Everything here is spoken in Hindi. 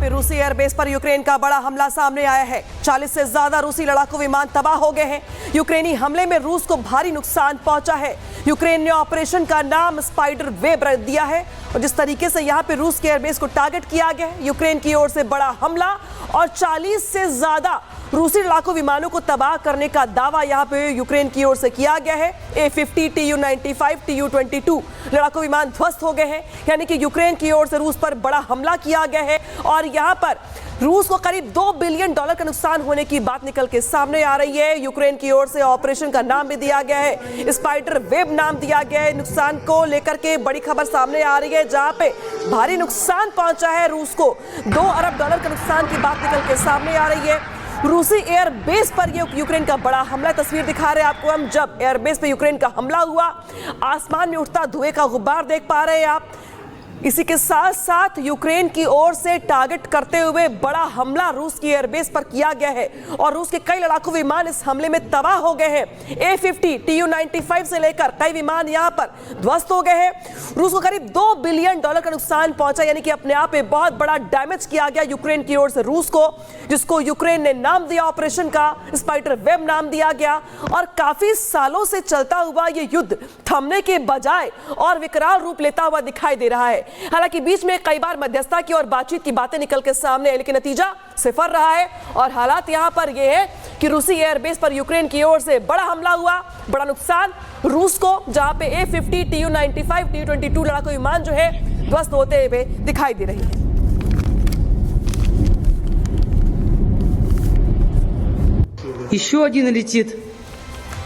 पे रूसी एयरबेस पर यूक्रेन का बड़ा हमला सामने आया है। 40 से ज्यादा रूसी लड़ाकू विमान तबाह हो गए हैं। यूक्रेनी हमले में रूस को भारी नुकसान पहुंचा है। यूक्रेन ने ऑपरेशन का नाम स्पाइडर वेब रख दिया है और जिस तरीके से यहां पे रूस के एयरबेस को टारगेट किया गया है, यूक्रेन की ओर से बड़ा हमला और 40 से ज्यादा रूसी लड़ाकू विमानों को तबाह करने का दावा यहां पे यूक्रेन की ओर से किया गया है। A-50, Tu-95, Tu-22 लड़ाकू विमान ध्वस्त हो गए हैं, यानी कि यूक्रेन की ओर से रूस पर बड़ा हमला किया गया है और यहां पर रूस को करीब $2 बिलियन का नुकसान होने की बात निकल के सामने आ रही है। यूक्रेन की ओर से ऑपरेशन का नाम भी दिया गया है, स्पाइडर वेब नाम दिया गया है। नुकसान को लेकर के बड़ी खबर सामने आ रही है, जहां पे भारी नुकसान पहुंचा है रूस को। $2 अरब का नुकसान की बात निकल के सामने आ रही है। रूसी एयरबेस पर ये यूक्रेन का बड़ा हमला, तस्वीर दिखा रहे हैं आपको हम। जब एयरबेस पे यूक्रेन का हमला हुआ, आसमान में उठता धुएं का गुब्बार देख पा रहे हैं आप। इसी के साथ साथ यूक्रेन की ओर से टारगेट करते हुए बड़ा हमला रूस की एयरबेस पर किया गया है और रूस के कई लड़ाकू विमान इस हमले में तबाह हो गए हैं। A-50, Tu-95 से लेकर कई विमान यहां पर ध्वस्त हो गए हैं। रूस को करीब $2 बिलियन का नुकसान पहुंचा, यानी कि अपने आप में बहुत बड़ा डैमेज किया गया यूक्रेन की ओर से रूस को, जिसको यूक्रेन ने नाम दिया ऑपरेशन का स्पाइडर वेब नाम दिया गया। और काफी सालों से चलता हुआ ये युद्ध थमने के बजाय और विकराल रूप लेता हुआ दिखाई दे रहा है। हालांकि बीच में कई बार मध्यस्थता की और बातचीत की बातें निकल के सामने आई, लेकिन नतीजा सिफर रहा है और हालात यहां पर यह है कि रूसी एयरबेस पर यूक्रेन की ओर से बड़ा हमला हुआ, बड़ा नुकसान रूस को, जहां पे A-50, Tu-95, Tu-22 लड़ाकू विमान जो है ध्वस्त होते हुए दिखाई दे रही है। Еще один летит.